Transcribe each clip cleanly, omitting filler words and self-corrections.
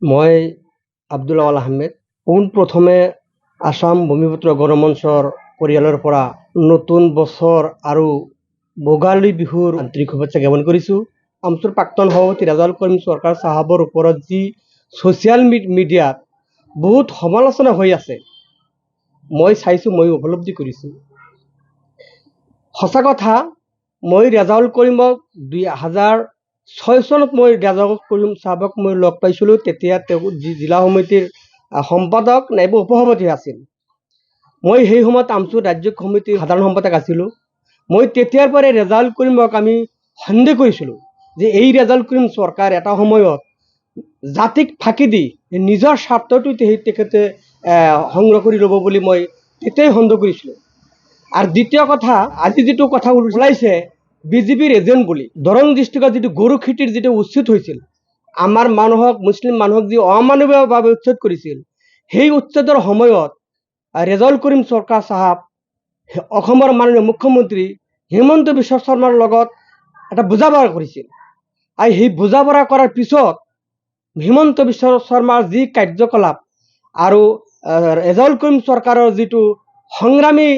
মই আব্দুল আৱাল আহমেদ পোনপ্ৰথমে আসাম ভূমিপুত্ৰ গণমঞ্চৰ পৰিয়ালৰ পৰা নতুন বছৰ আৰু ভোগালী বিহুৰ আন্তৰিক শুভেচ্ছা জ্ঞাপন কৰিছোঁ। আমচুৰ প্ৰাক্তন সভাপতি ৰেজাউল কৰিম চৰকাৰ চাহাবৰ ওপৰত যি ছ'চিয়েল মিডিয়াত বহুত সমালোচনা হৈ আছে, মই চাইছোঁ, মই উপলব্ধি কৰিছোঁ। সঁচা কথা, মই ৰেজাউল কৰিমক 2006 চনত মই ৰেজাউল কৰিম চাহাবক মই লগ পাইছিলোঁ। তেতিয়া তেওঁ জিলা সমিতিৰ সম্পাদক নাইবা উপসভাপতি আছিল। মই সেই সময়ত আমচুৰ ৰাজ্যিক সমিতিৰ সাধাৰণ সম্পাদক আছিলোঁ। মই তেতিয়াৰ পৰাই ৰেজাউল কৰিমক আমি সন্দেহ কৰিছিলোঁ যে এই ৰেজাউল কৰিম চৰকাৰ এটা সময়ত জাতিক ফাঁকি দি নিজৰ স্বাৰ্থটো তেখেতে সংগ্ৰহ কৰি ল'ব বুলি মই তেতিয়াই সন্দেহ কৰিছিলোঁ। আৰ দ্বিতীয় কথা, আজি যেটো কথা ওলাইছে বিজেপিৰ এজেণ্ট বুলি, দৰং ডিষ্ট্ৰিক্টত যেটো গৰু খেতিৰ যেটো উচ্ছেদ হৈছিল, আমাৰ মানুহক, মুছলিম মানুহক যি অমানৱীয়ভাৱে উচ্ছেদ কৰিছিল, সেই উচ্ছেদৰ সময়ত ৰেজাউল কৰিম চৰকাৰ চাহাব অসমৰ মাননীয় মুখ্যমন্ত্ৰী হিমন্ত বিশ্ব শৰ্মাৰ লগত এটা বুজাপৰা কৰিছিল। আৰু সেই বুজাপৰা কৰাৰ পিছত হিমন্ত বিশ্ব শৰ্মাৰ যি কাৰ্যকলাপ আৰু ৰেজাউল কৰিম চৰকাৰৰ যিটো সংগ্ৰামী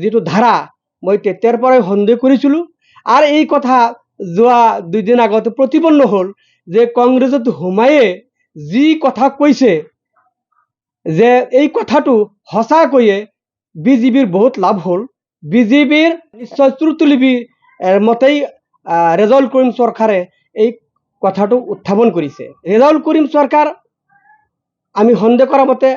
যিটো ধাৰা, মই তেতিয়াৰ পৰাই সন্দেহ কৰিছিলোঁ। আৰু এই কথা যোৱা 2 দিন আগতে প্ৰতিপন্ন হ'ল যে কংগ্ৰেছত সোমায়ে যি কথা কৈছে যে এই কথাটো সঁচাকৈয়ে বিজেপিৰ বহুত লাভ হ'ল। বিজেপিৰ নিশ্চয় ত্ৰুটিলিপি মতেই ৰেজাউল কৰিম চৰকাৰে এই কথাটো উত্থাপন কৰিছে। ৰেজাউল কৰিম চৰকাৰ আমি সন্দেহ কৰা মতে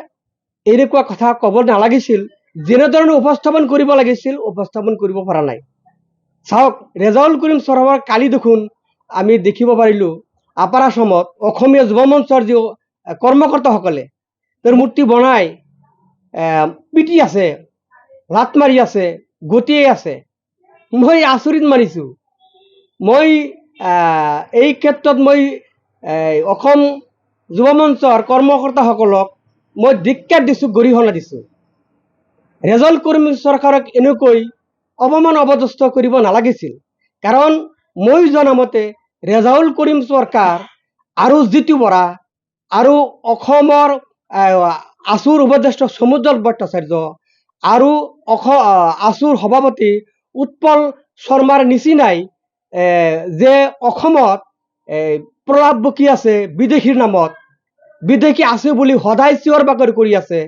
এনেকুৱা কথা ক'ব নালাগিছিল, যেনেধৰণে উপস্থাপন কৰিব লাগিছিল উপস্থাপন কৰিব পৰা নাই। চাওক, ৰেজাউল কৰিম চৰকাৰ কালি দেখোন আমি দেখিব পাৰিলোঁ আপাৰ আসামত অসমীয়া যুৱ মঞ্চৰ যি কৰ্মকৰ্তাসকলে তেওঁৰ মূৰ্তি বনাই পিটি আছে, লাত মাৰি আছে, গতিয়াই আছে। মই আচৰিত মানিছোঁ। মই এই ক্ষেত্ৰত মই অসম যুৱ মঞ্চৰ কৰ্মকৰ্তাসকলক মই ধিক্কাৰ দিছোঁ, গৰিহণা দিছোঁ। ৰেজাউল কৰিম চৰকাৰক এনেকৈ অপমান অপদস্থ কৰিব নালাগিছিল। কাৰণ মই জনামতে ৰেজাউল কৰিম চৰকাৰ আৰু জিতু বৰা আৰু অসমৰ আছুৰ উপদেষ্টা সমুদ্ৰ ভট্টাচাৰ্য আৰু আছুৰ সভাপতি উৎপল শৰ্মাৰ নিচিনাই যে অসমত প্ৰলাপ বকি আছে বিদেশীৰ নামত, বিদেশী আছে বুলি সদায় চিঞৰ বাখৰ কৰি আছে,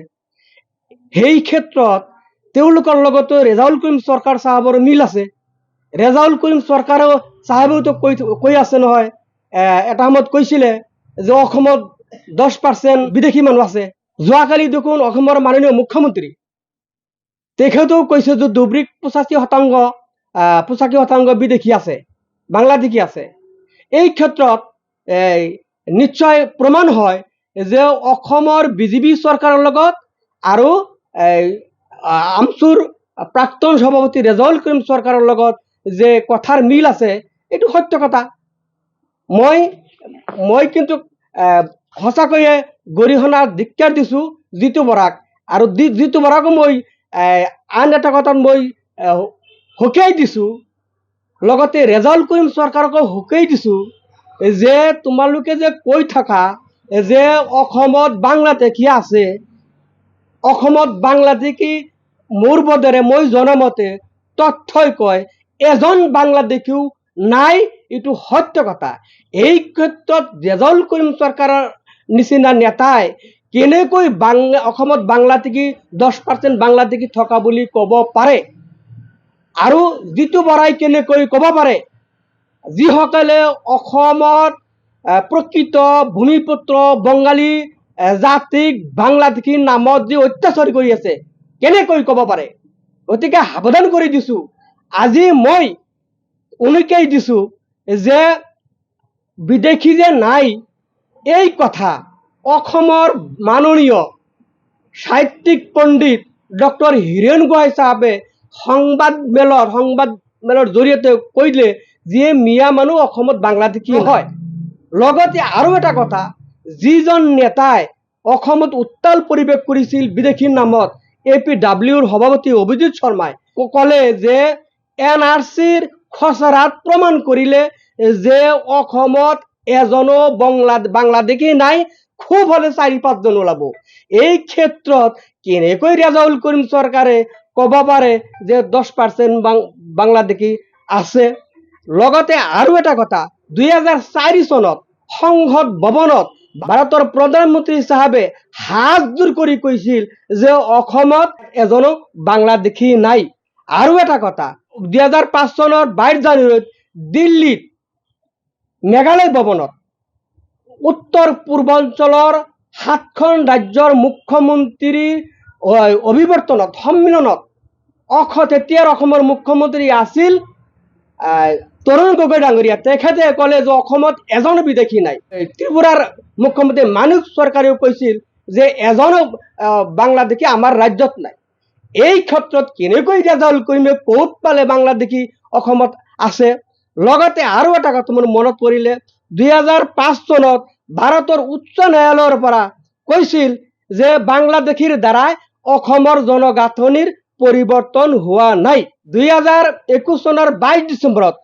সেই ক্ষেত্ৰত তেওঁলোকৰ লগতো ৰেজাউল কৰিম চৰকাৰ চাহাবৰ মিল আছে। ৰেজাউল কৰিম চৰকাৰ চাহাবেওতো কৈ আছে নহয়, এটা সময়ত কৈছিলে যে অসমত 10% বিদেশী মানুহ আছে। যোৱাকালি দেখোন অসমৰ মাননীয় মুখ্যমন্ত্ৰী তেখেতেও কৈছে যে ধুবুৰীত 85% বিদেশী আছে, বাংলাদেশী আছে। এই ক্ষেত্ৰত নিশ্চয় প্ৰমাণ হয় যে অসমৰ বিজেপি চৰকাৰৰ লগত আৰু আমচুৰ প্ৰাক্তন সভাপতি ৰেজাউল কৰিম চৰকাৰৰ লগত যে কথাৰ মিল আছে, এইটো সত্য কথা। মই কিন্তু সঁচাকৈয়ে গৰিহণা ধিক্কাৰ দিছোঁ জিতু বৰাক, আৰু জিতু বৰাকো মই আন এটা কথাত মই সকীয়াই দিছোঁ, লগতে ৰেজাউল কৰিম চৰকাৰকো সকীয়াই দিছোঁ যে তোমালোকে যে কৈ থাকা যে অসমত বাংলাদেশী আছে, অসমত বাংলাদেশী মোৰ বোধেৰে মই জনামতে তথ্যই কয় এজন বাংলাদেশীও নাই, এইটো সত্য কথা। এই ক্ষেত্ৰত ৰেজাউল কৰিম চৰকাৰৰ নিচিনা নেতাই কেনেকৈ অসমত বাংলাদেশী 10% বাংলাদেশী থকা বুলি ক'ব পাৰে, আৰু জিতু বৰাই কেনেকৈ ক'ব পাৰে, যিসকলে অসমত প্ৰকৃত ভূমিপুত্ৰ বঙালী জাতিক বাংলাদেশীৰ নামত যি অত্যাচাৰ কৰি আছে, কেনেকৈ ক'ব পাৰে? গতিকে সাৱধান কৰি দিছোঁ, আজি মই উনুকিয়াই দিছোঁ যে বিদেশী যে নাই এই কথা অসমৰ মাননীয় সাহিত্যিক পণ্ডিত ডক্টৰ হীৰেণ গোহাঁই চাহাবে সংবাদ মেলৰ জৰিয়তে কৈলে যে মিয়া মানুহ অসমত বাংলাদেশী হয়। লগতে আৰু এটা কথা, যিজন নেতাই অসমত উত্তাল পৰিৱেশ কৰিছিল বিদেশীৰ নামত, APWৰ সভাপতি অভিজিৎ শৰ্মাই ক'লে যে NRCৰ খচৰাত প্ৰমাণ কৰিলে যে অসমত এজনো বাংলাদেশী নাই, খুব হলে 4-5 জন ওলাব। এই ক্ষেত্ৰত কেনেকৈ ৰেজাউল কৰিম চৰকাৰে কব পাৰে যে 10% বাংলাদেশী আছে। লগতে আৰু এটা কথা, 2004 চনত সংসদ ভৱনত ভাৰতৰ প্ৰধানমন্ত্ৰী চাহাবে হাত জোৰ কৰি কৈছিল যে অসমত এজনো বাংলাদেশী নাই। আৰু এটা কথা, 2005 চনৰ 22 জানুৱাৰীত দিল্লীত মেঘালয় ভৱনত উত্তৰ পূৰ্বাঞ্চলৰ 7খন ৰাজ্যৰ মুখ্যমন্ত্ৰীৰ অভিৱৰ্তনত সন্মিলনত তেতিয়াৰ অসমৰ মুখ্যমন্ত্ৰী আছিল তৰুণ গগৈ ডাঙৰীয়া। তেখেতে ক'লে যে অসমত এজনো বিদেশী নাই। ত্ৰিপুৰাৰ মুখ্যমন্ত্ৰী মানিক চৰকাৰেও কৈছিল যে এজনো বাংলাদেশী আমাৰ ৰাজ্যত নাই। এই ক্ষেত্ৰত কেনেকৈ ৰেজাউল কৰিমে ক'ত পালে বাংলাদেশী অসমত আছে। লগতে আৰু এটা কথা মোৰ মনত পৰিলে, 2005 চনত ভাৰতৰ উচ্চ ন্যায়ালয়ৰ পৰা কৈছিল যে বাংলাদেশীৰ দ্বাৰাই অসমৰ জনগাঁথনিৰ পৰিৱৰ্তন হোৱা নাই। 2021 চনৰ 22 ডিচেম্বৰত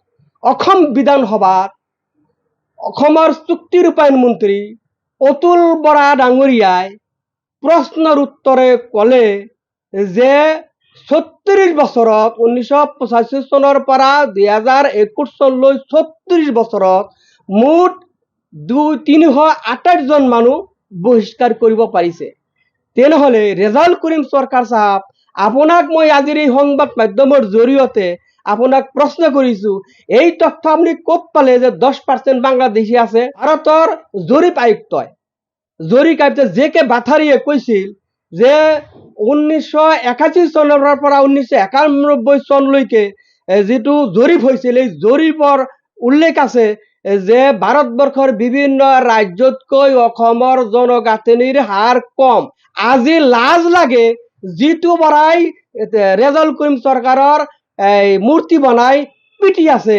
অসম বিধানসভাত অসমৰ চুক্তি ৰূপায়ণ মন্ত্ৰী অতুল বৰা ডাঙৰীয়াই প্ৰশ্নৰ উত্তৰে ক'লে যে 36 বছৰত 1985 চনৰ পৰা 2021 চনলৈ 36 বছৰত মুঠ 328 জন মানুহ বহিষ্কাৰ কৰিব পাৰিছে। তেনেহলে ৰেজাউল কৰিম চৰকাৰ সাহেব, আপোনাক মই আজিৰ এই সংবাদ মাধ্যমৰ জৰিয়তে আপোনাক প্ৰশ্ন কৰিছো, এই তথ্য আপুনি ক'ত পালে যে 10% বাংলাদেশী আছে। ভাৰতৰ জৰীপ আয়ুক্তই জে কে বাথাৰীয়ে কৈছিল যে 1981 চনৰ পৰা 1991 চনলৈকে যিটো জৰীপ হৈছিল, এই জৰীপৰ উল্লেখ আছে যে ভাৰতবৰ্ষৰ বিভিন্ন ৰাজ্যতকৈ অসমৰ জনগাঁথনিৰ হাৰ কম। আজি লাজ লাগে যিটো বৰাই ৰেজাউল কৰিম চৰকাৰৰ মূৰ্তি বনাই পিটি আছে,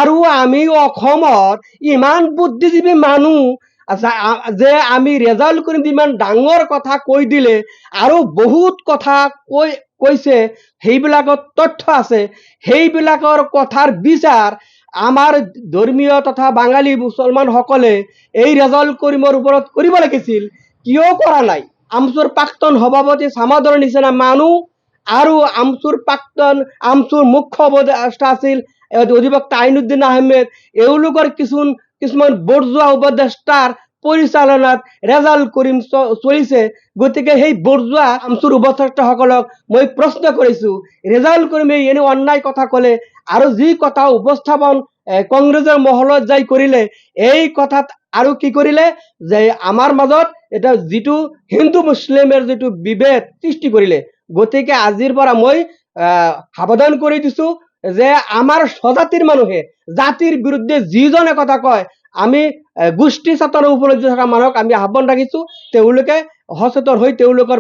আৰু আমি অসমত ইমান বুদ্ধিজীৱী মানুহ যে আমি ৰেজাউল কৰিম ইমান ডাঙৰ কথা কৈ দিলে আৰু বহুত কথা কৈছে, সেইবিলাকত তথ্য আছে, সেইবিলাকৰ কথাৰ বিচাৰ আমাৰ ধৰ্মীয় তথা বাঙালী মুছলমান সকলে এই ৰেজাউল কৰিমৰ ওপৰত কৰিব লাগিছিল। কিয় কৰা নাই? আমচুৰ প্ৰাক্তন সভাপতি সামাদৰ নিচিনা মানুহ আৰু আমচুৰ মুখ্য উপদেষ্টা আছিল অধিবক্তা আইনুদ্দিন আহমেদ, এওঁলোকৰ কিছুমান বৰজোৱা উপদেষ্টাৰ পৰিচালনাত ৰেজাউল কৰিম চলিছে। গতিকে সেই বৰজোৱা আমচুৰ উপদেষ্টাসকলক মই প্ৰশ্ন কৰিছো, ৰেজাউল কৰিমে এনে অন্যায় কথা ক'লে আৰু যি কথা উপস্থাপন কংগ্ৰেছৰ মহলত যাই কৰিলে, এই কথাত আৰু কি কৰিলে যে আমাৰ মাজত এটা যিটো হিন্দু মুছলিমৰ যিটো বিভেদ সৃষ্টি কৰিলে। গতিকে আজিৰ পৰা মই সাৱধান কৰি দিছো যে আমাৰ স্বজাতিৰ মানুহে জাতিৰ বিৰুদ্ধে যিজনে কথা কয়, আমি গোষ্ঠী চেতনা উপলব্ধি থকা মানুহক আমি আহ্বান ৰাখিছো, তেওঁলোকে সচেতন হৈ তেওঁলোকৰ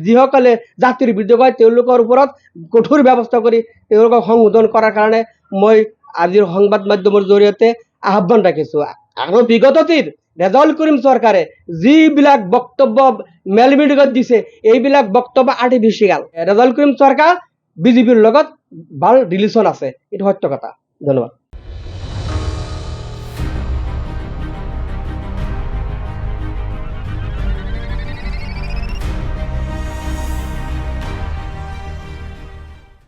যিসকলে জাতিৰ বিৰুদ্ধে কয় তেওঁলোকৰ ওপৰত কঠোৰ ব্যৱস্থা কৰি তেওঁলোকক সংশোধন কৰাৰ কাৰণে মই আজিৰ সংবাদ মাধ্যমৰ জৰিয়তে আহ্বান ৰাখিছো। আৰু বিগতটিৰ ৰেজাউল কৰিম চৰকাৰে যিবিলাক বক্তব্য মেল মিডিয়াত দিছে, এইবিলাক বক্তব্য আৰ্টিফিচিয়েল। ৰেজাউল কৰিম চৰকাৰ বিজেপিৰ লগত ভাল ৰিলেশ্যন আছে, এইটো সত্য কথা। ধন্যবাদ।